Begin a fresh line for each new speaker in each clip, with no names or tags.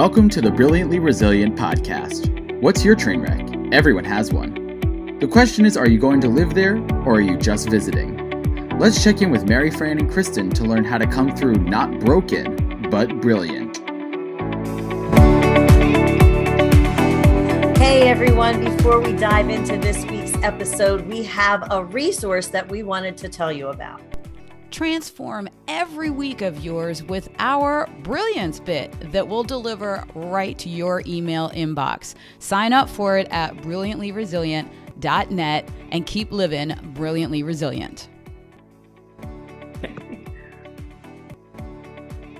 Welcome to the Brilliantly Resilient podcast. What's your train wreck? Everyone has one. The question is, are you going to live there or are you just visiting? Let's check in with Mary Fran and Kristen to learn how to come through not broken, but brilliant.
Hey everyone, before we dive into this week's episode, we have a resource that we wanted to tell you about.
Transform every week of yours with our Brilliance Bit that will deliver right to your email inbox. Sign up for it at brilliantlyresilient.net and keep living brilliantly resilient.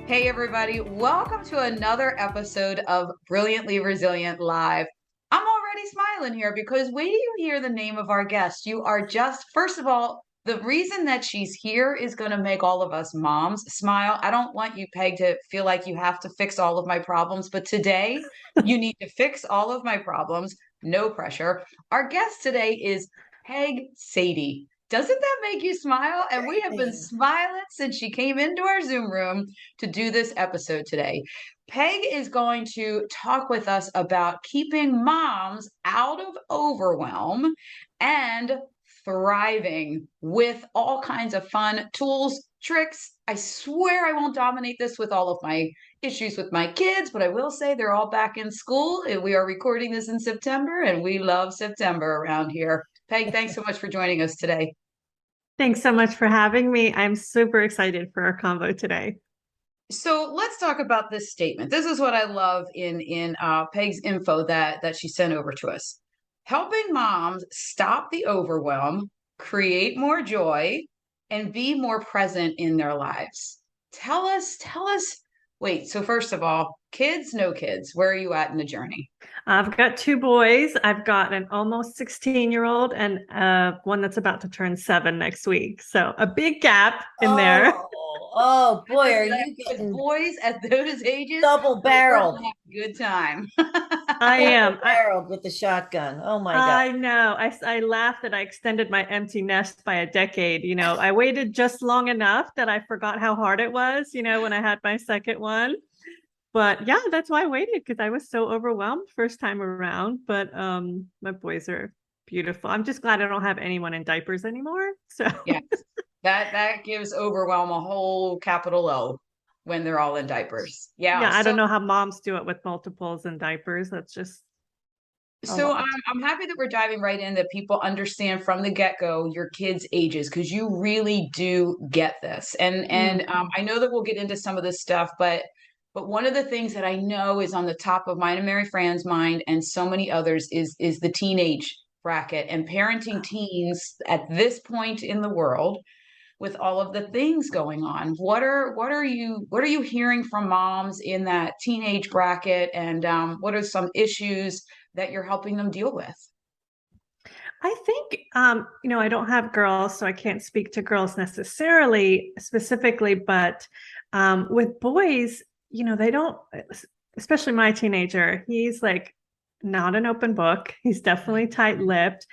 Hey everybody, welcome to another episode of Brilliantly Resilient Live. I'm already smiling here because wait till you hear the name of our guest. You are just, first of all, the reason that she's here is going to make all of us moms smile. I don't want you, Peg, to feel like you have to fix all of my problems, but today you need to fix all of my problems. No pressure. Our guest today is Peg Sadie. Doesn't that make you smile? And we have been smiling since she came into our Zoom room to do this episode today. Peg is going to talk with us about keeping moms out of overwhelm and thriving with all kinds of fun tools, tricks. I swear I won't dominate this with all of my issues with my kids, but I will say they're all back in school. We are recording this in September, and we love September around here. Peg, thanks so much for joining us today.
Thanks so much for having me. I'm super excited for our convo today.
So let's talk about this statement. This is what I love in Peg's info that she sent over to us. Helping moms stop the overwhelm, create more joy, and be more present in their lives. Tell us, wait, so first of all, kids, no kids, where are you at in the journey?
I've got two boys. I've got an almost 16-year-old and one that's about to turn 7 next week. So a big gap in there.
Oh boy, are you getting
boys at those ages?
double-barreled?
Good time.
I am.
Barreled with the shotgun. Oh my God.
I know. I laughed that I extended my empty nest by a decade. You know, I waited just long enough that I forgot how hard it was, you know, when I had my second one. But yeah, that's why I waited, because I was so overwhelmed first time around. But my boys are beautiful. I'm just glad I don't have anyone in diapers anymore. So
yes, that gives overwhelm a whole capital O when they're all in diapers. Yeah,
I don't know how moms do it with multiples and diapers. That's just
so I'm happy that we're diving right in, that people understand from the get-go your kids' ages, because you really do get this. And I know that we'll get into some of this stuff, but one of the things that I know is on the top of mine and Mary Fran's mind and so many others is the teenage bracket and parenting teens at this point in the world with all of the things going on. What are you hearing from moms in that teenage bracket, and what are some issues that you're helping them deal with?
I think, I don't have girls, so I can't speak to girls necessarily specifically, but with boys, they don't, especially my teenager, he's like not an open book. He's definitely tight-lipped,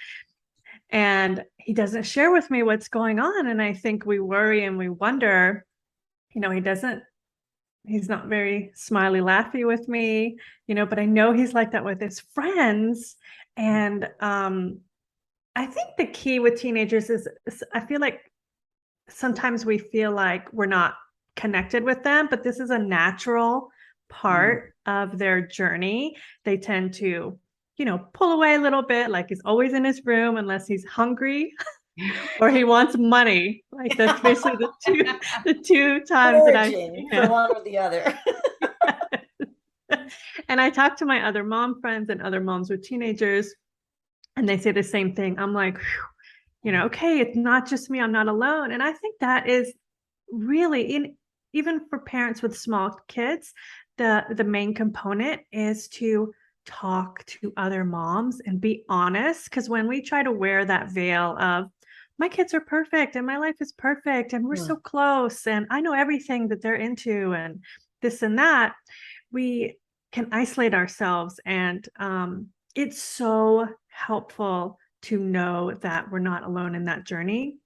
and he doesn't share with me what's going on. And I think we worry and we wonder, he's not very smiley, laughy with me, but I know he's like that with his friends. And I think the key with teenagers is I feel like sometimes we feel like we're not connected with them, but this is a natural part of their journey. They tend to, pull away a little bit, like he's always in his room unless he's hungry or he wants money. Like that's basically the two times that I
for one or the other.
And I talk to my other mom friends and other moms with teenagers, and they say the same thing. I'm like, okay, it's not just me. I'm not alone. And I think that is really, even for parents with small kids, the main component is to talk to other moms and be honest. Because when we try to wear that veil of my kids are perfect and my life is perfect and we're so close and I know everything that they're into and this and that, we can isolate ourselves. And it's so helpful to know that we're not alone in that journey.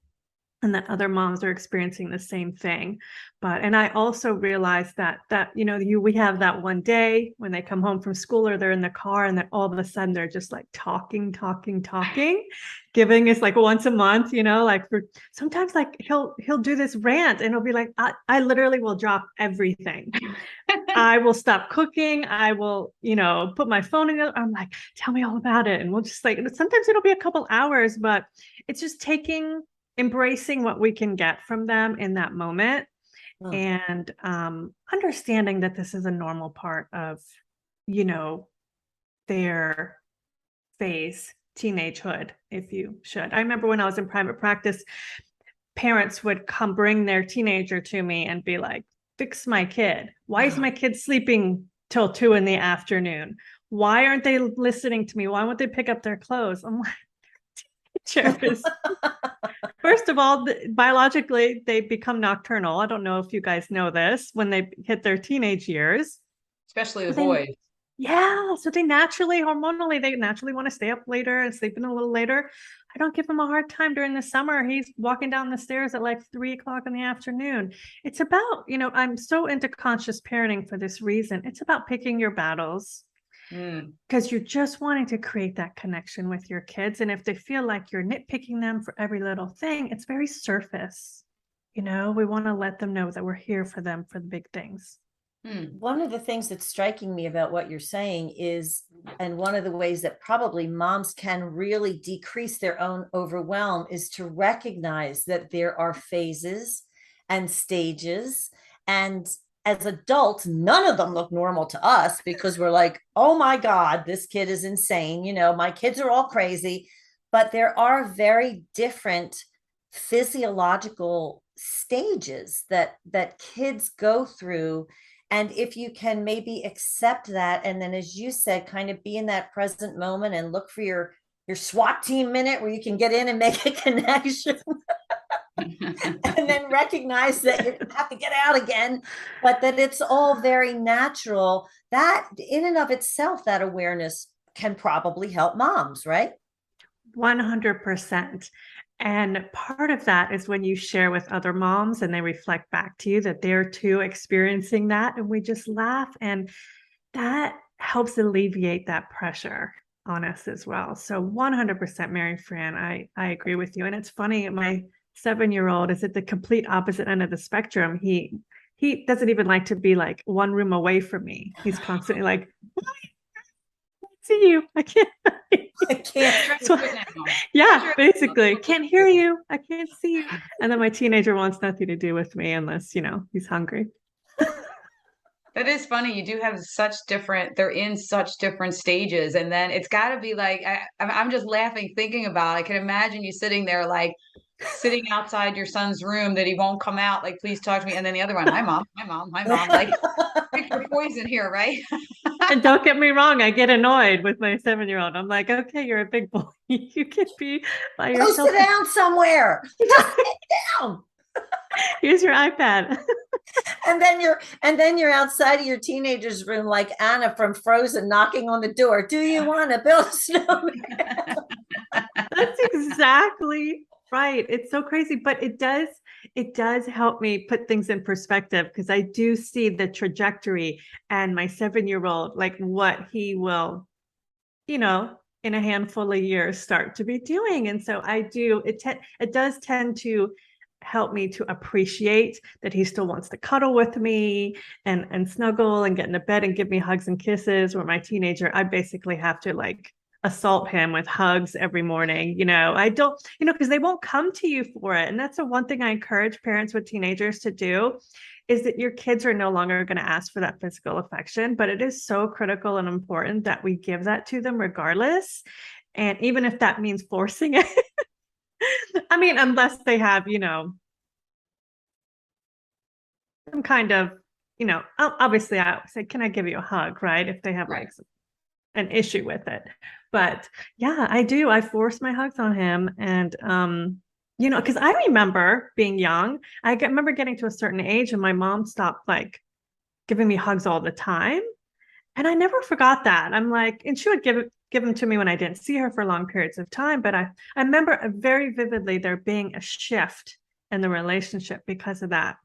and that other moms are experiencing the same thing. And I also realized that we have that one day when they come home from school or they're in the car, and then all of a sudden they're just like talking, giving us like once a month, like for sometimes like he'll do this rant and he'll be like, I literally will drop everything. I will stop cooking. I will, put my phone in. I'm like, tell me all about it. And we'll just like, sometimes it'll be a couple hours, but it's just embracing what we can get from them in that moment. And understanding that this is a normal part of, their phase, teenagehood, if you should. I remember when I was in private practice, parents would come bring their teenager to me and be like, fix my kid. Why is my kid sleeping till 2 p.m? Why aren't they listening to me? Why won't they pick up their clothes? I'm like, teachers. First of all, biologically, they become nocturnal. I don't know if you guys know this when they hit their teenage years.
Especially the boys.
Yeah. So they naturally want to stay up later and sleep in a little later. I don't give him a hard time during the summer. He's walking down the stairs at like 3 p.m. It's about, I'm so into conscious parenting for this reason. It's about picking your battles. Because you're just wanting to create that connection with your kids. And if they feel like you're nitpicking them for every little thing, it's very surface. We want to let them know that we're here for them for the big things.
One of the things that's striking me about what you're saying is, and one of the ways that probably moms can really decrease their own overwhelm, is to recognize that there are phases and stages, and as adults, none of them look normal to us because we're like, oh my God, this kid is insane. My kids are all crazy. But there are very different physiological stages that kids go through. And if you can maybe accept that, and then, as you said, kind of be in that present moment and look for your SWAT team minute where you can get in and make a connection. And then recognize that you're going to have to get out again, but that it's all very natural. That in and of itself, that awareness can probably help moms, right?
100%. And part of that is when you share with other moms and they reflect back to you that they're too experiencing that. And we just laugh, and that helps alleviate that pressure on us as well. So 100%, Mary Fran, I agree with you. And it's funny, my 7-year-old is at the complete opposite end of the spectrum. He doesn't even like to be like one room away from me. He's constantly like, I see you. I can't. So, yeah, basically, can't hear you. I can't see you. And then my teenager wants nothing to do with me unless, he's hungry.
That is funny. You do have they're in such different stages. And then it's got to be like, I'm just laughing thinking about it. I can imagine you sitting there like, sitting outside your son's room that he won't come out, like, please talk to me. And then the other one, hi mom, like, pick your poison here, right?
And don't get me wrong, I get annoyed with my 7-year-old. I'm like, okay, you're a big boy. You can be by yourself.
Go sit down somewhere. Just sit down.
Use your iPad.
And then you're outside of your teenager's room like Anna from Frozen, knocking on the door. Do you want to build a snowman?
That's exactly right. It's so crazy, but it does help me put things in perspective, because I do see the trajectory and my 7-year-old, like what he will, in a handful of years start to be doing. And so it does tend to help me to appreciate that he still wants to cuddle with me and snuggle and get into bed and give me hugs and kisses. Where my teenager, I basically have to like assault him with hugs every morning. I don't, because they won't come to you for it. And that's the one thing I encourage parents with teenagers to do, is that your kids are no longer going to ask for that physical affection, but it is so critical and important that we give that to them regardless. And even if that means forcing it, I mean, unless they have, some kind of, obviously I say, can I give you a hug? Right. If they have like an issue with it. But yeah, I do. I force my hugs on him. And, because I remember being young, remember getting to a certain age and my mom stopped like giving me hugs all the time. And I never forgot that. I'm like, and she would give them to me when I didn't see her for long periods of time. But I remember very vividly there being a shift in the relationship because of that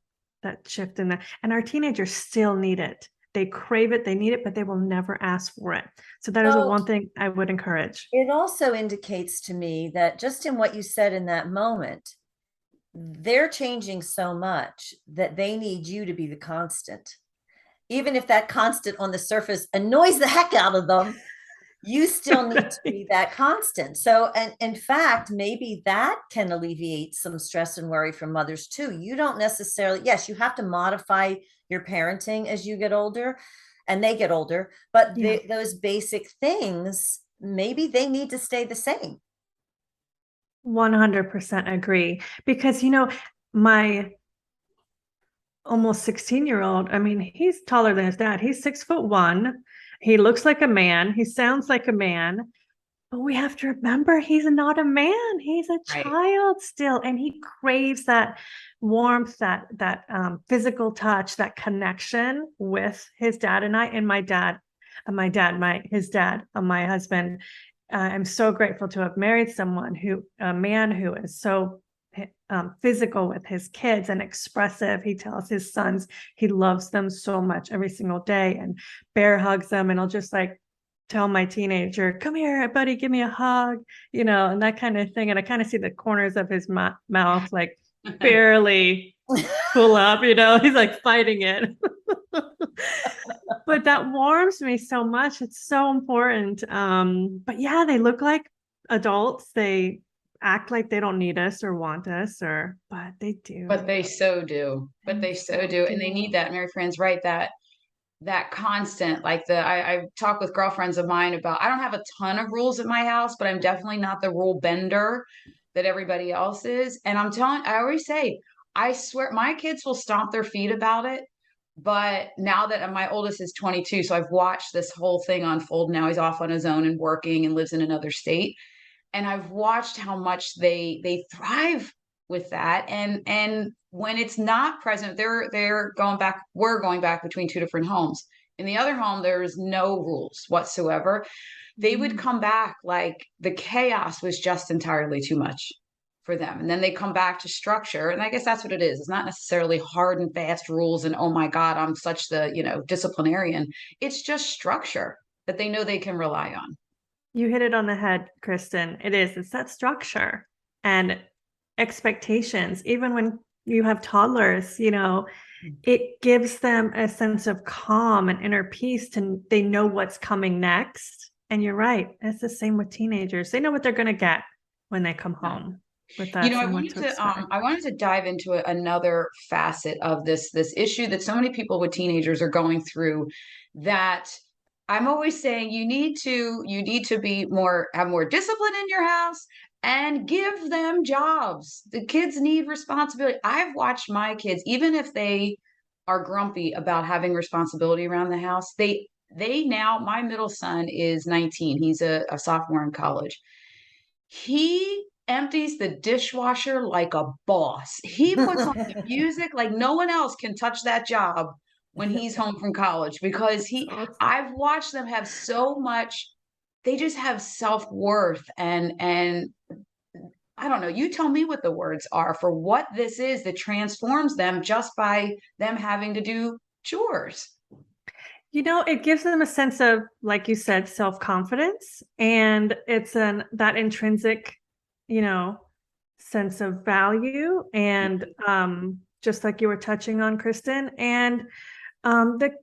shift in that. And our teenagers still need it. They crave it, they need it, but they will never ask for it. So that is the one thing I would encourage.
It also indicates to me that just in what you said in that moment, they're changing so much that they need you to be the constant. Even if that constant on the surface annoys the heck out of them, you still need to be that constant. So, and in fact, maybe that can alleviate some stress and worry from mothers too. You don't necessarily, yes, you have to modify your parenting as you get older and they get older, but those basic things, maybe they need to stay the same.
100% agree. Because, my almost 16-year-old, I mean, he's taller than his dad. He's 6'1". He looks like a man. He sounds like a man. But we have to remember he's not a man. He's a child still. And he craves that warmth, that physical touch, that connection with his dad and I. And his dad, my husband. I'm so grateful to have married a man who is so physical with his kids and expressive. He tells his sons he loves them so much every single day and bear hugs them. And I'll just tell my teenager, come here, buddy, give me a hug, and that kind of thing. And I kind of see the corners of his mouth barely pull up, he's fighting it. But that warms me so much. It's so important. But yeah, they look like adults. They act like they don't need us or want us, but they do.
But they so do. And they need that. Mary Fran's right, that constant, I talk with girlfriends of mine about, I don't have a ton of rules at my house, but I'm definitely not the rule bender that everybody else is. And I always say, I swear my kids will stomp their feet about it. But now that my oldest is 22, so I've watched this whole thing unfold. Now he's off on his own and working and lives in another state. And I've watched how much they thrive with that. And when it's not present, we're going back between two different homes. In the other home, there's no rules whatsoever. They would come back like the chaos was just entirely too much for them. And then they come back to structure. And I guess that's what it is. It's not necessarily hard and fast rules and, oh my God, I'm such the, disciplinarian. It's just structure that they know they can rely on.
You hit it on the head, Kristen. It's that structure and expectations. Even when you have toddlers, it gives them a sense of calm and inner peace they know what's coming next. And you're right. It's the same with teenagers. They know what they're going to get when they come home. With that,
I wanted to dive into another facet of this issue that so many people with teenagers are going through, that I'm always saying you need to have more discipline in your house and give them jobs. The kids need responsibility. I've watched my kids, even if they are grumpy about having responsibility around the house, they now, my middle son is 19. He's a sophomore in college. He empties the dishwasher like a boss. He puts on the music like no one else can touch that job when he's home from college, because I've watched them have so much, they just have self-worth and I don't know, you tell me what the words are for what this is that transforms them just by them having to do chores.
It gives them a sense of, like you said, self-confidence, and it's that intrinsic, sense of value, and just like you were touching on, Kristen, and it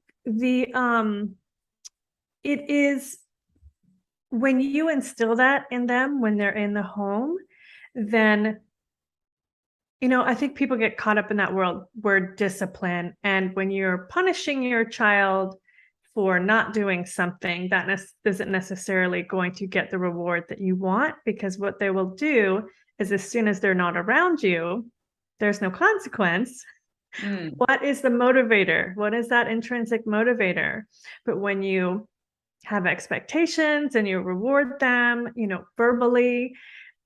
is when you instill that in them when they're in the home, then I think people get caught up in that word discipline, and when you're punishing your child for not doing something, that isn't necessarily going to get the reward that you want, because what they will do is, as soon as they're not around you, there's no consequence. What is the motivator? What is that intrinsic motivator? But when you have expectations and you reward them, verbally,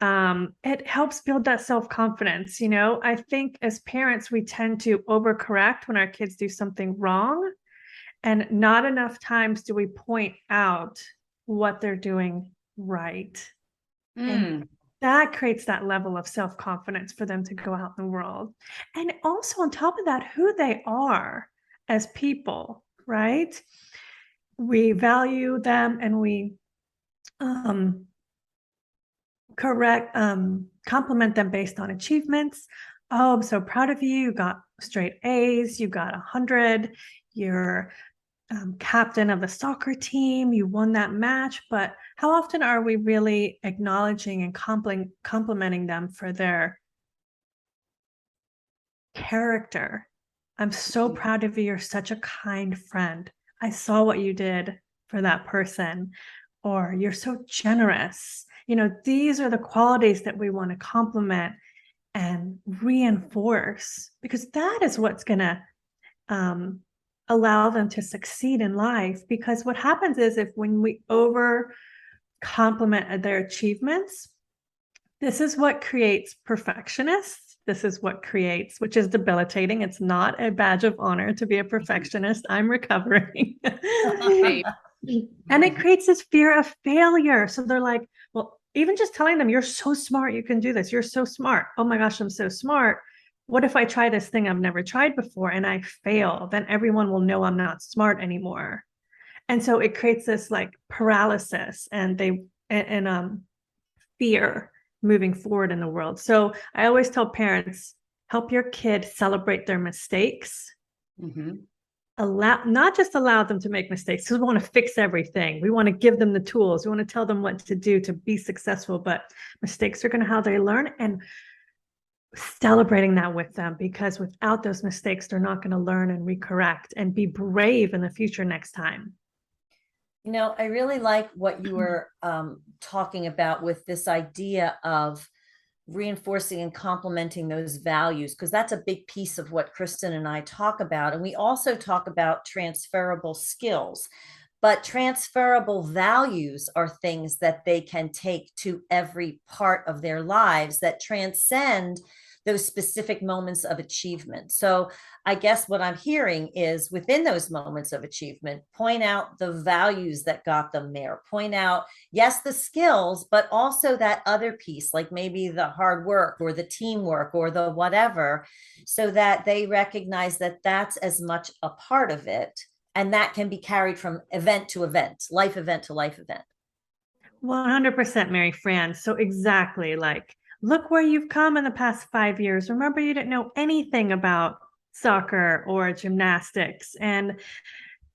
it helps build that self-confidence. I think as parents, we tend to overcorrect when our kids do something wrong. And not enough times do we point out what they're doing right. And that creates that level of self-confidence for them to go out in the world. And also on top of that, who they are as people, right? We value them and we compliment them based on achievements. Oh, I'm so proud of you. You got straight A's, you got 100, you're captain of the soccer team, you won that match. But how often are we really acknowledging and complimenting them for their character? I'm so proud of you. You're such a kind friend. I saw what you did for that person. Or you're so generous. These are the qualities that we want to compliment and reinforce, because that is what's going to allow them to succeed in life. Because what happens is, if when we over compliment their achievements, this is what creates perfectionists. This is what creates, which is debilitating. It's not a badge of honor to be a perfectionist. I'm recovering. And it creates this fear of failure. So they're like, well, even just telling them, you're so smart, you can do this. You're so smart. Oh my gosh, I'm so smart. What if I try this thing I've never tried before and I fail? Then everyone will know I'm not smart anymore. And so it creates this like paralysis and fear moving forward in the world. So I always tell parents, help your kid celebrate their mistakes. Not just allow them to make mistakes, because we want to fix everything. We want to give them the tools. We want to tell them what to do to be successful, but mistakes are going to how they learn, and celebrating that with them, because without those mistakes, they're not going to learn and recorrect and be brave in the future next time.
I really like what you were talking about with this idea of reinforcing and complementing those values, because that's a big piece of what Kristen and I talk about. And we also talk about transferable skills, but transferable values are things that they can take to every part of their lives that transcend those specific moments of achievement. So I guess what I'm hearing is, within those moments of achievement, point out the values that got them there. Point out, yes, the skills, but also that other piece, like maybe the hard work or the teamwork or the whatever, so that they recognize that that's as much a part of it. And that can be carried from event to event, life event to life event.
100%, Mary Fran. So exactly, like, look where you've come in the past 5 years. Remember, you didn't know anything about soccer or gymnastics. And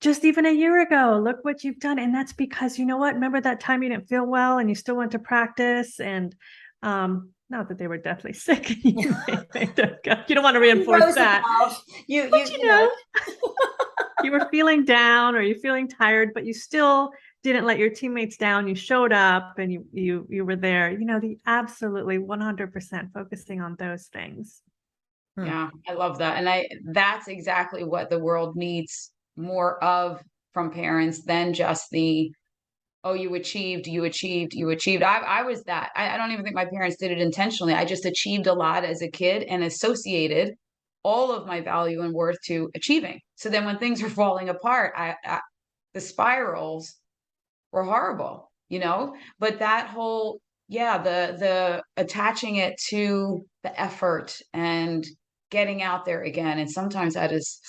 just even a year ago, look what you've done. And that's because, you know what? Remember that time you didn't feel well and you still went to practice? And not that they were deathly sick. You don't want to reinforce that.
You know.
You were feeling down or you're feeling tired, but you still didn't let your teammates down. You showed up and you were there. The absolutely 100% focusing on those things.
Yeah, I love that. And that's exactly what the world needs more of from parents than just oh, you achieved. I was that. I don't even think my parents did it intentionally. I just achieved a lot as a kid and associated all of my value and worth to achieving. So then when things were falling apart, the spirals were horrible, but that whole, the attaching it to the effort and getting out there again. And sometimes that is,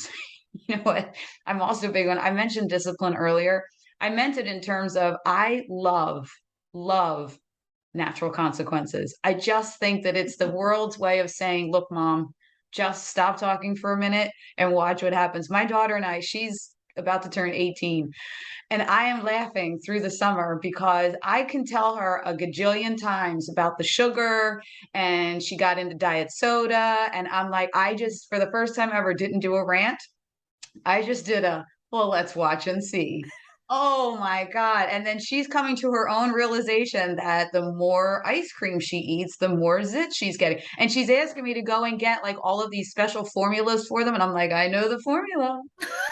what, I'm also big on, I mentioned discipline earlier. I meant it in terms of, I love natural consequences. I just think that it's the world's way of saying, look, mom, just stop talking for a minute and watch what happens. My daughter and she's about to turn 18. And I am laughing through the summer because I can tell her a gajillion times about the sugar, and she got into diet soda. And I'm like, I just, for the first time ever, didn't do a rant. I just did well, let's watch and see. Oh my God. And then she's coming to her own realization that the more ice cream she eats, the more zit she's getting. And she's asking me to go and get like all of these special formulas for them. And I'm like, I know the formula.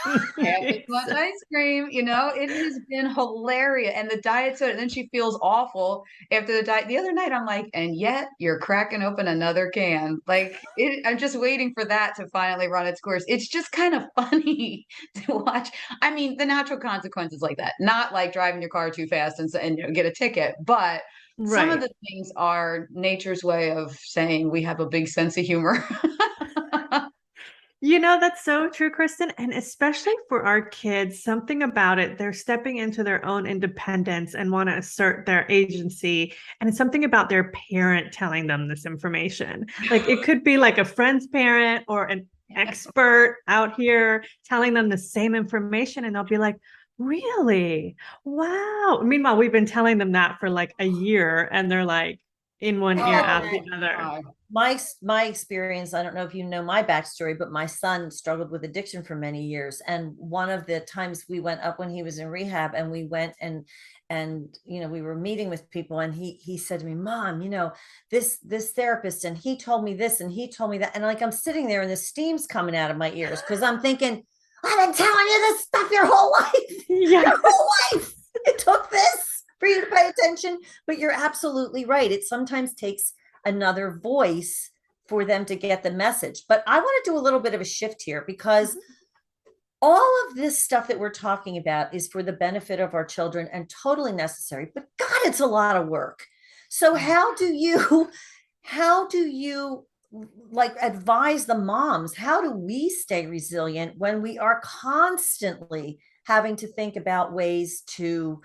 Half as much ice cream, it has been hilarious. And the diet soda, and then she feels awful after the diet. The other night, I'm like, and yet you're cracking open another can. Like, I'm just waiting for that to finally run its course. It's just kind of funny to watch. I mean, the natural consequences like that, not like driving your car too fast and get a ticket, but Some of
Right.
the things are nature's way of saying we have a big sense of humor.
That's so true, Kristen. And especially for our kids, something about it, they're stepping into their own independence and want to assert their agency. And it's something about their parent telling them this information. Like it could be like a friend's parent or an expert out here telling them the same information. And they'll be like, really? Wow. Meanwhile, we've been telling them that for like a year and they're like in one ear, out the other.
God.
My experience, I don't know if you know my backstory, but my son struggled with addiction for many years. And one of the times we went up when he was in rehab, and we went and we were meeting with people, and he said to me, Mom, this therapist, and he told me this and he told me that. And like I'm sitting there and the steam's coming out of my ears because I'm thinking, I've been telling you this stuff your whole life.
Yeah.
Your whole life. It took this for you to pay attention. But you're absolutely right. It sometimes takes another voice for them to get the message. But I want to do a little bit of a shift here, because all of this stuff that we're talking about is for the benefit of our children and totally necessary. But God, it's a lot of work. So how do you like advise the moms? How do we stay resilient when we are constantly having to think about ways to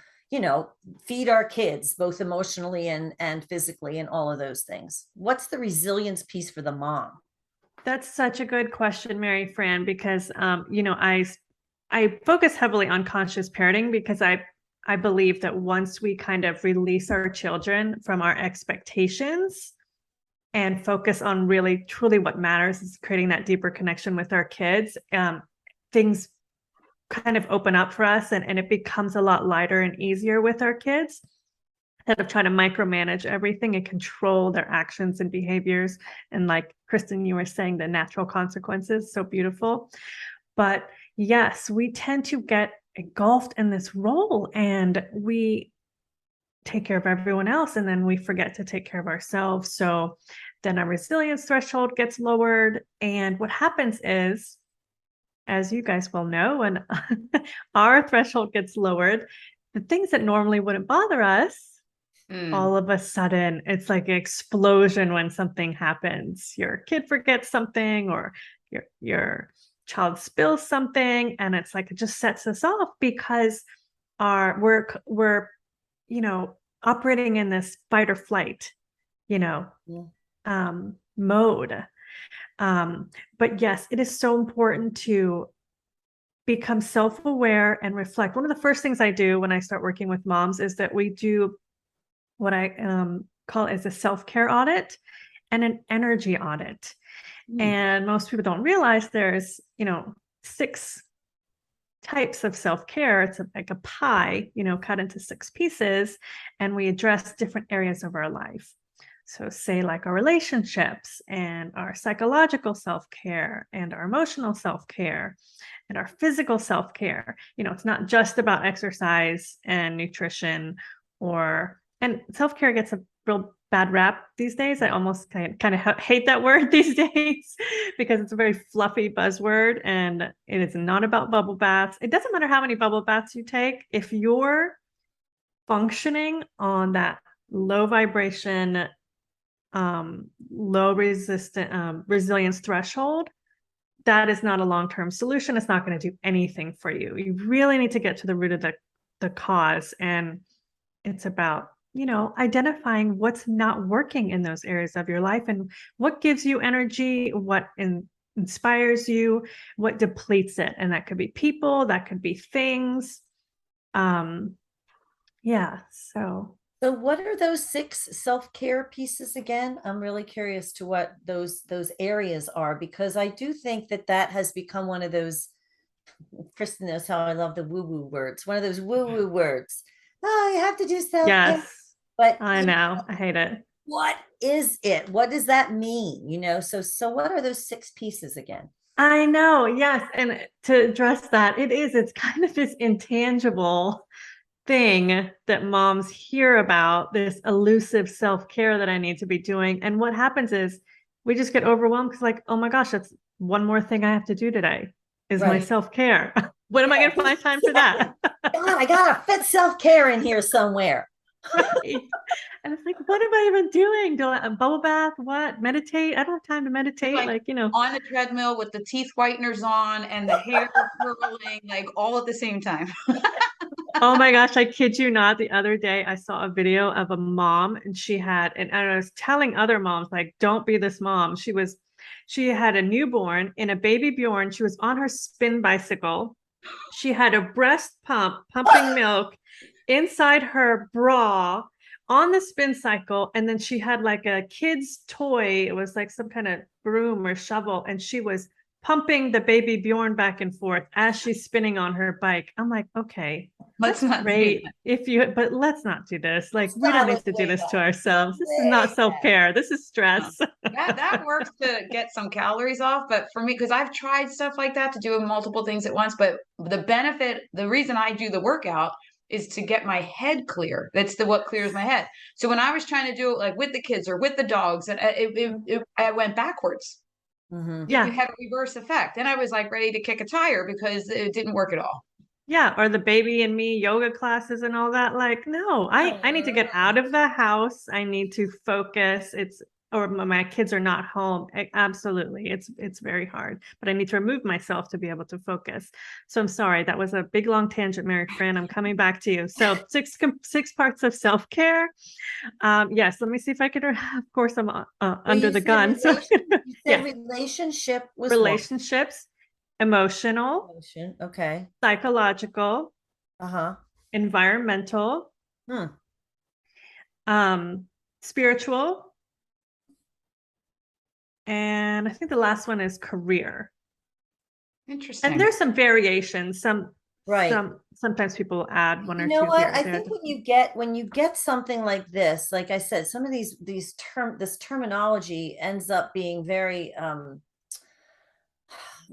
feed our kids both emotionally and physically and all of those things? What's the resilience piece for the mom?
That's such a good question, Mary Fran, because I focus heavily on conscious parenting because I believe that once we kind of release our children from our expectations and focus on really truly what matters is creating that deeper connection with our kids, things kind of open up for us and it becomes a lot lighter and easier with our kids, instead of trying to micromanage everything and control their actions and behaviors. And like Kristen, you were saying, the natural consequences, so beautiful. But yes, we tend to get engulfed in this role and we take care of everyone else and then we forget to take care of ourselves. So then our resilience threshold gets lowered. And what happens is, as you guys will know, when our threshold gets lowered, the things that normally wouldn't bother us, all of a sudden, it's like an explosion when something happens. Your kid forgets something or your child spills something, and it's like it just sets us off because we're operating in this fight or flight, mode. But yes, it is so important to become self-aware and reflect. One of the first things I do when I start working with moms is that we do what I call as a self-care audit and an energy audit. And most people don't realize there's, 6 types of self-care. It's like a pie, cut into 6 pieces, and we address different areas of our life. So say like our relationships and our psychological self-care and our emotional self-care and our physical self-care. It's not just about exercise and nutrition and self-care gets a real bad rap these days. I almost kind of hate that word these days because it's a very fluffy buzzword and it is not about bubble baths. It doesn't matter how many bubble baths you take. If you're functioning on that low vibration, low resilience threshold, that is not a long-term solution. It's not going to do anything for you. You really need to get to the root of the cause. And it's about, identifying what's not working in those areas of your life and what gives you energy, what inspires you, what depletes it. And that could be people, that could be things.
So what are those 6 self-care pieces again? I'm really curious to what those areas are, because I do think that has become one of those, Kristen knows how I love the woo-woo words, one of those woo-woo words. Oh, you have to do self-care.
Yes,
but
I know. I hate it.
What is it? What does that mean? So what are those 6 pieces again?
I know. Yes. And to address that, it's kind of this intangible thing that moms hear about, this elusive self-care that I need to be doing. And what happens is we just get overwhelmed because like, oh my gosh, that's one more thing I have to do today is my self-care. When am I going to find time for that?
God, I got to fit self-care in here somewhere.
Right. And it's like, what am I even doing? Do I a bubble bath? What? Meditate? I don't have time to meditate.
Like on a treadmill with the teeth whiteners on and the hair curling, like all at the same time.
Oh my gosh, I kid you not. The other day I saw a video of a mom and and I was telling other moms, like, don't be this mom. She had a newborn in a baby Bjorn. She was on her spin bicycle. She had a breast pump pumping milk inside her bra on the spin cycle. And then she had like a kid's toy. It was like some kind of broom or shovel. And she was pumping the baby Bjorn back and forth as she's spinning on her bike. I'm like, okay,
Let's
that's
not
great but let's not do this. Like, we don't need to do this to ourselves. This is
Way
not self-care. This is stress.
that works to get some calories off. But for me, because I've tried stuff like that to do multiple things at once, but the reason I do the workout is to get my head clear. That's what clears my head. So when I was trying to do it like with the kids or with the dogs, and I went backwards.
Mhm.
Yeah.
It had a reverse effect. And I was like ready to kick a tire because it didn't work at all.
Yeah, or the baby and me yoga classes and all that. Like, no, I need to get out of the house. I need to focus. Or my kids are not home. Absolutely. It's very hard, but I need to remove myself to be able to focus. So I'm sorry, that was a big long tangent, Mary Fran. I'm coming back to you. So six parts of self-care. Yes, let me see if I could, of course, I'm under the gun. So
You said
yes,
relationship was
relationships, emotional,
emotion. Okay.
psychological,
Uh-huh.
environmental,
Hmm.
spiritual, and I think the last one is career.
Interesting.
And there's some variations.
Right.
Sometimes people add one or
You know
two
what?
here or
I
there.
think when you get something like this, like I said, some of this terminology ends up being very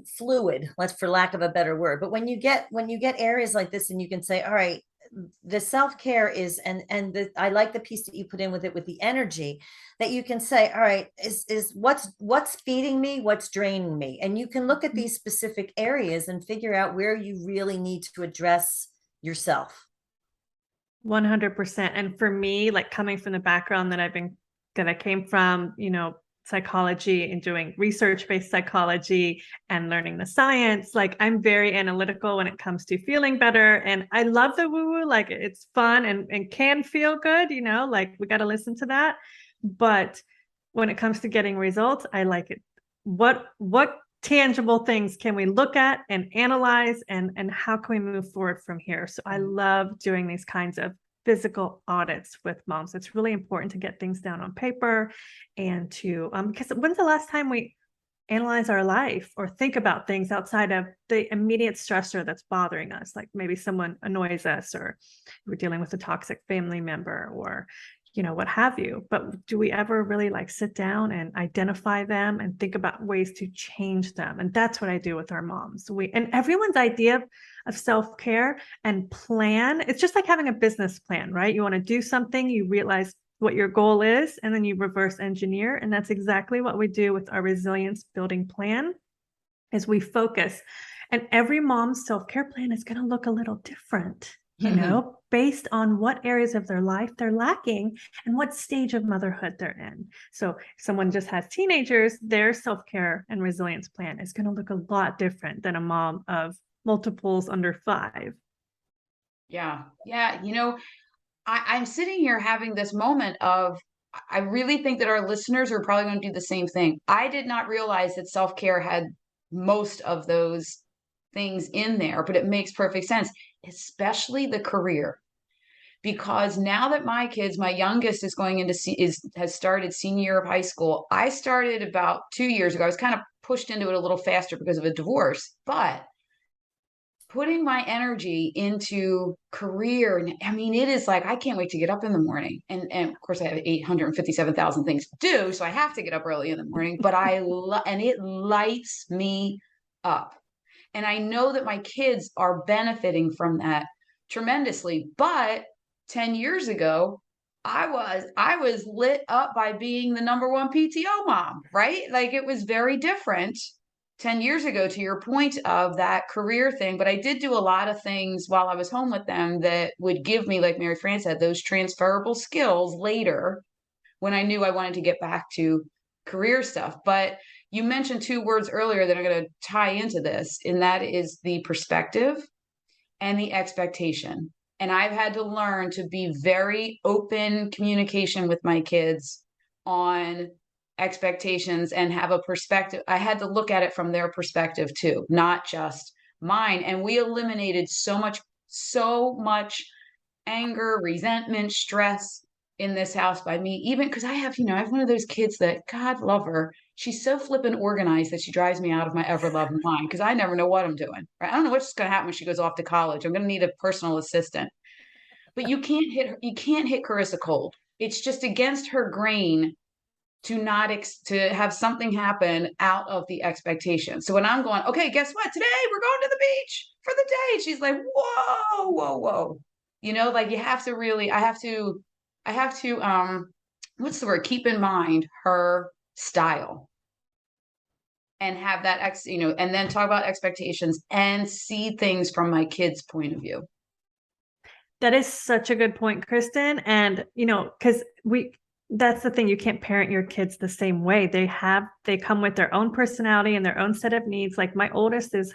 fluid, let's for lack of a better word. But when you get areas like this and you can say, all right, the self-care is I like the piece that you put in with it with the energy that you can say, all right, is what's feeding me, what's draining me, and you can look at these specific areas and figure out where you really need to address yourself.
100%. And for me, like coming from the background that I came from, psychology and doing research-based psychology and learning the science, like I'm very analytical when it comes to feeling better. And I love the woo-woo, like it's fun and can feel good, like we got to listen to that. But when it comes to getting results, I like it. What tangible things can we look at and analyze and how can we move forward from here? So I love doing these kinds of physical audits with moms. It's really important to get things down on paper and to because when's the last time we analyze our life or think about things outside of the immediate stressor that's bothering us, like maybe someone annoys us or we're dealing with a toxic family member or what have you. But do we ever really like sit down and identify them and think about ways to change them? And that's what I do with our moms. And everyone's idea of self-care and plan, it's just like having a business plan, right? You want to do something, you realize what your goal is, and then you reverse engineer. And that's exactly what we do with our resilience building plan is we focus. And every mom's self-care plan is going to look a little different, based on what areas of their life they're lacking and what stage of motherhood they're in. So if someone just has teenagers, their self-care and resilience plan is going to look a lot different than a mom of multiples under 5.
Yeah. I'm sitting here having this moment of, I really think that our listeners are probably going to do the same thing. I did not realize that self-care had most of those things in there, but it makes perfect sense, especially the career. Because now that my youngest is going into has started senior year of high school. I started about 2 years ago. I was kind of pushed into it a little faster because of a divorce, but putting my energy into career, I mean, it is like I can't wait to get up in the morning. And of course, I have 857,000 things to do, so I have to get up early in the morning. But and it lights me up, and I know that my kids are benefiting from that tremendously. But 10 years ago, I was lit up by being the number one PTO mom, right? Like it was very different. 10 years ago, to your point of that career thing, but I did do a lot of things while I was home with them that would give me, like Mary Fran said, those transferable skills later when I knew I wanted to get back to career stuff. But you mentioned two words earlier that are going to tie into this, and that is the perspective and the expectation. And I've had to learn to be very open communication with my kids on expectations and have a perspective. I had to look at it from their perspective too, not just mine. And we eliminated so much anger, resentment, stress in this house by me, even because I have, I have one of those kids that, God love her, she's so flippin' organized that she drives me out of my ever loving mind because I never know what I'm doing. Right? I don't know what's going to happen when she goes off to college. I'm going to need a personal assistant. But you can't hit Carissa cold. It's just against her grain to not to have something happen out of the expectation. So when I'm going, okay, guess what? Today we're going to the beach for the day. She's like, whoa, whoa, whoa. Like you have to really, I have to, what's the word? Keep in mind her style and have that, and then talk about expectations and see things from my kids' point of view.
That is such a good point, Kristen. And, because that's the thing, you can't parent your kids the same way. They come with their own personality and their own set of needs. Like my oldest is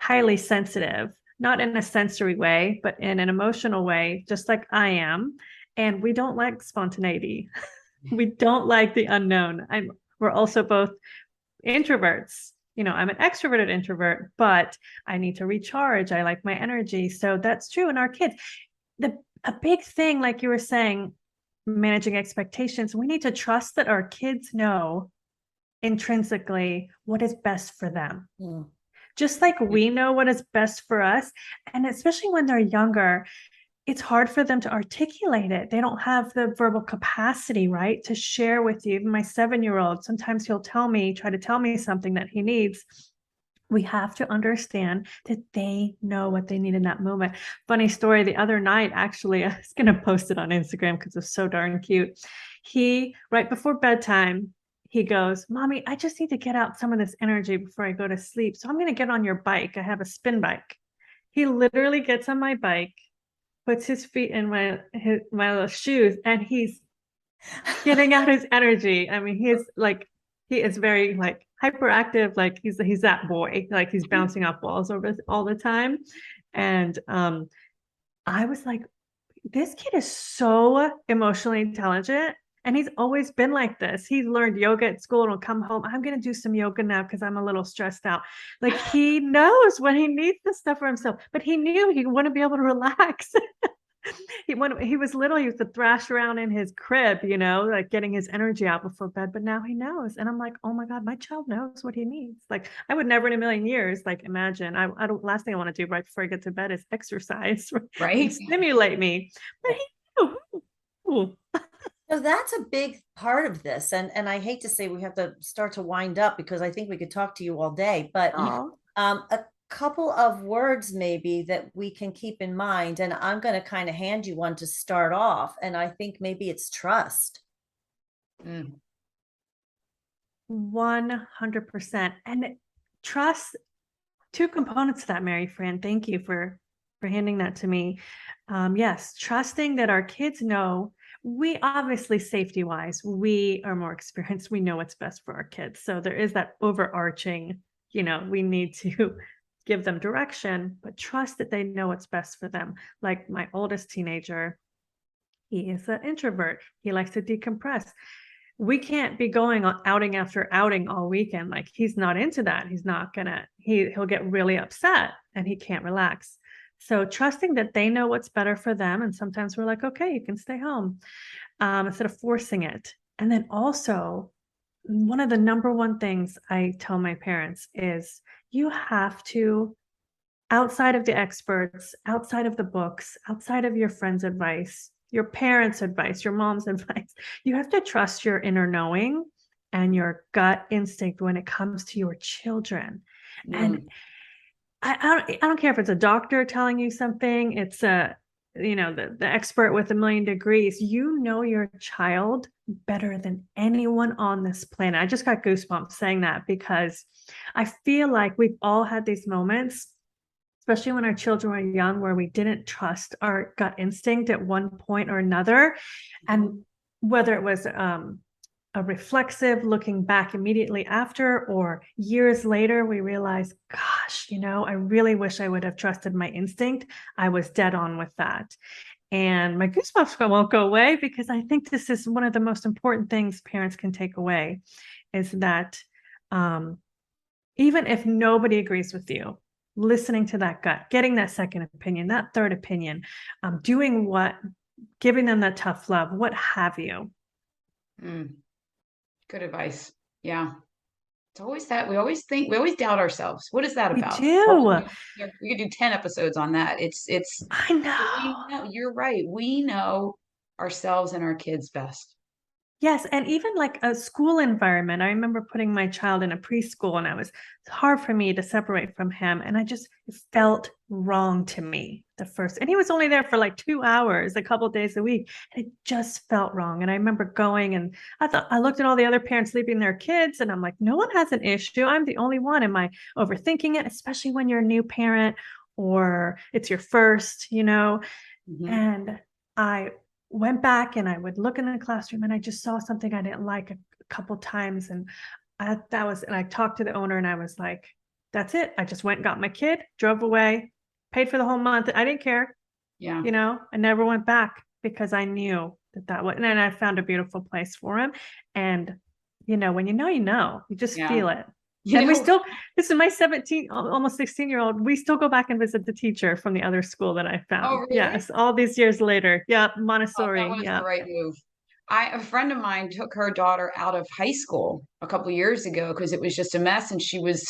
highly sensitive, not in a sensory way, but in an emotional way, just like I am. And we don't like spontaneity. We don't like the unknown. We're also both introverts. I'm an extroverted introvert, but I need to recharge. I like my energy. So that's true in our kids. A big thing, like you were saying, managing expectations, we need to trust that our kids know intrinsically what is best for them. Just like we know what is best for us. And especially when they're younger, it's hard for them to articulate it. They don't have the verbal capacity, right, to share with you. Even my 7-year-old, sometimes he'll try to tell me something that he needs. We have to understand that they know what they need in that moment. Funny story, the other night, actually, I was going to post it on Instagram because it's so darn cute. Right before bedtime, he goes, Mommy, I just need to get out some of this energy before I go to sleep. So I'm going to get on your bike. I have a spin bike. He literally gets on my bike, puts his feet in my little shoes, and he's getting out his energy. I mean, he is very hyperactive. Like he's that boy, like he's bouncing off walls all the time. And I was like, this kid is so emotionally intelligent. And he's always been like this. He learned yoga at school and will come home. I'm going to do some yoga now because I'm a little stressed out. Like he knows when he needs this stuff for himself, but he knew he wouldn't be able to relax. When he was little, he used to thrash around in his crib, like getting his energy out before bed. But now he knows. And I'm like, oh my God, my child knows what he needs. Like I would never in a million years, imagine I don't, last thing I want to do right before I get to bed is exercise,
right?
Stimulate me. But he knew.
So that's a big part of this. And I hate to say we have to start to wind up because I think we could talk to you all day, but a couple of words maybe that we can keep in mind. And I'm going to kind of hand you one to start off. And I think maybe it's trust.
100%. And trust, two components to that, Mary Fran. Thank you for handing that to me. Yes, trusting that our kids know. We obviously, safety-wise, we are more experienced. We know what's best for our kids. So there is that overarching, we need to give them direction, but trust that they know what's best for them. Like my oldest teenager, he is an introvert. He likes to decompress. We can't be going on outing after outing all weekend. Like he's not into that. He's not gonna, he'll get really upset and he can't relax. So trusting that they know what's better for them. And sometimes we're like, okay, you can stay home instead of forcing it. And then also one of the number one things I tell my parents is you have to, outside of the experts, outside of the books, outside of your friends' advice, your parents' advice, your mom's advice, you have to trust your inner knowing and your gut instinct when it comes to your children. And I don't care if it's a doctor telling you something, it's the expert with a million degrees. You know your child better than anyone on this planet. I just got goosebumps saying that, because I feel like we've all had these moments, especially when our children were young, where we didn't trust our gut instinct at one point or another. And whether it was a reflexive looking back immediately after, or years later, we realize, gosh, I really wish I would have trusted my instinct. I was dead on with that. And my goosebumps won't go away, because I think this is one of the most important things parents can take away, is that even if nobody agrees with you, listening to that gut, getting that second opinion, that third opinion, giving them that tough love, what have you.
Good advice. Yeah. It's always that we always doubt ourselves. What is that about?
We do.
We could do 10 episodes on that.
I know.
You're right. We know ourselves and our kids best.
Yes. And even like a school environment, I remember putting my child in a preschool, and it's hard for me to separate from him. And it felt wrong to me and he was only there for like 2 hours, a couple of days a week. And it just felt wrong. And I remember going, and I looked at all the other parents leaving their kids, and I'm like, no one has an issue. I'm the only one. Am I overthinking it? Especially when you're a new parent or it's your first, And I went back and I would look in the classroom, and I just saw something I didn't like a couple times. And I talked to the owner, and I was like, that's it. I just went and got my kid, drove away, paid for the whole month. I didn't care.
Yeah.
I never went back, because I knew that was, and then I found a beautiful place for him. And, when you just feel it. And this is my 17, almost 16-year-old. We still go back and visit the teacher from the other school that I found.
Oh, really?
Yes. All these years later. Yeah. Montessori.
That was the right move. A friend of mine took her daughter out of high school a couple of years ago because it was just a mess, and she was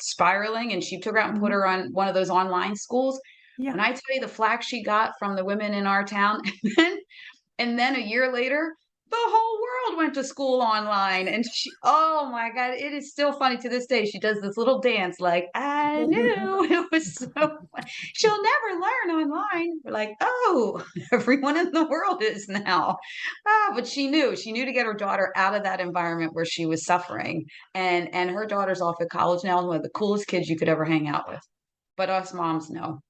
spiraling, and she took her out and put her on one of those online schools.
Yeah.
And I tell you, the flack she got from the women in our town, and then a year later, the whole world went to school online. And oh my God, it is still funny to this day. She does this little dance like, I knew. It was so funny. She'll never learn online. We're like, oh, everyone in the world is now. But she knew to get her daughter out of that environment where she was suffering. And her daughter's off at college now, and one of the coolest kids you could ever hang out with. But us moms know.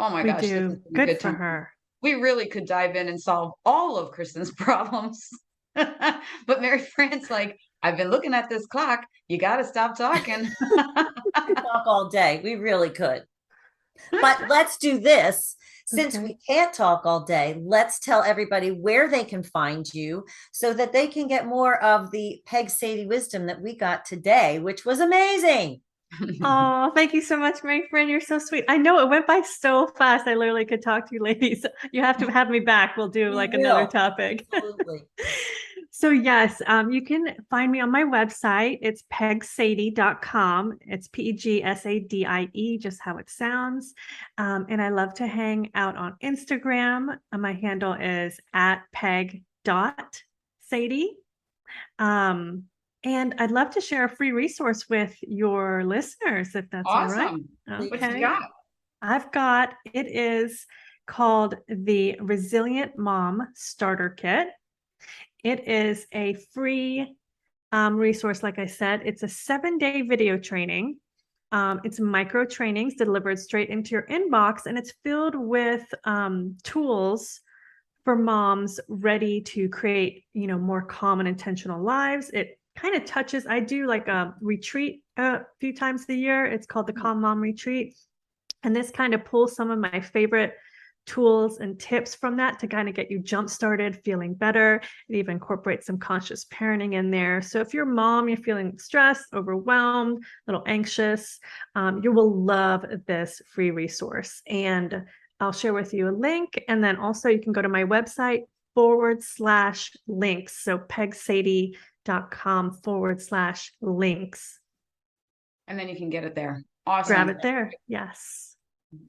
Oh my gosh.
We do. Good for her.
We really could dive in and solve all of Kristen's problems. But Mary Fran's like, I've been looking at this clock. You got to stop talking.
Talk all day. We really could. But let's do this. Since we can't talk all day, let's tell everybody where they can find you so that they can get more of the Peg Sadie wisdom that we got today, which was amazing.
Oh, thank you so much, Mary Fran. You're so sweet. I know it went by so fast. I literally could talk to you ladies. You have to have me back. We'll do another topic.
Absolutely.
So yes, you can find me on my website. It's pegsadie.com. It's PEGSADIE, just how it sounds. And I love to hang out on Instagram. My handle is @peg.sadie. And I'd love to share a free resource with your listeners, if that's
awesome.
All right.
Okay. What you got?
It is called the Resilient Mom Starter Kit. It is a free resource. Like I said, it's a 7-day video training. It's micro trainings delivered straight into your inbox, and it's filled with tools for moms ready to create, more calm and intentional lives. It kind of touches, I do like a retreat a few times a year. It's called the Calm Mom Retreat. And this kind of pulls some of my favorite tools and tips from that to kind of get you jump started, feeling better. It even incorporates some conscious parenting in there. So if you're a mom, you're feeling stressed, overwhelmed, a little anxious, you will love this free resource. And I'll share with you a link. And then also you can go to my website /links. So pegsadie.com/links.
And then you can get it there. Awesome.
Grab it there. Yes.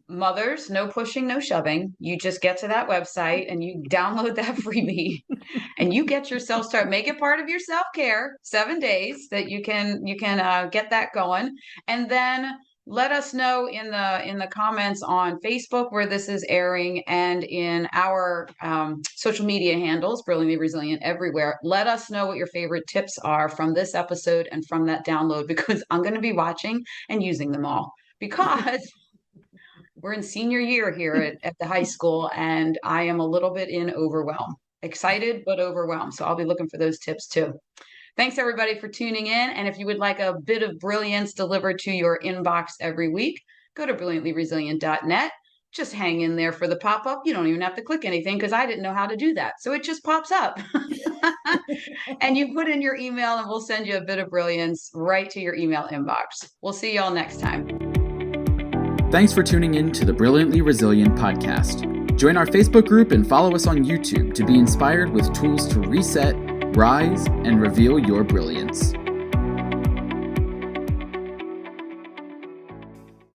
Mothers, no pushing, no shoving. You just get to that website and you download that freebie and you get yourself started. Make it part of your self-care, 7 days that you can get that going. And then let us know in the comments on Facebook where this is airing, and in our social media handles, Brilliantly Resilient everywhere. Let us know what your favorite tips are from this episode and from that download, because I'm going to be watching and using them all, because we're in senior year here at the high school, and I am a little bit in overwhelm. Excited, but overwhelmed. So I'll be looking for those tips too. Thanks everybody for tuning in. And if you would like a bit of brilliance delivered to your inbox every week, go to brilliantlyresilient.net. Just hang in there for the pop-up. You don't even have to click anything, because I didn't know how to do that. So it just pops up. And you put in your email and we'll send you a bit of brilliance right to your email inbox. We'll see y'all next time.
Thanks for tuning in to the Brilliantly Resilient podcast. Join our Facebook group and follow us on YouTube to be inspired with tools to reset, rise, and reveal your brilliance.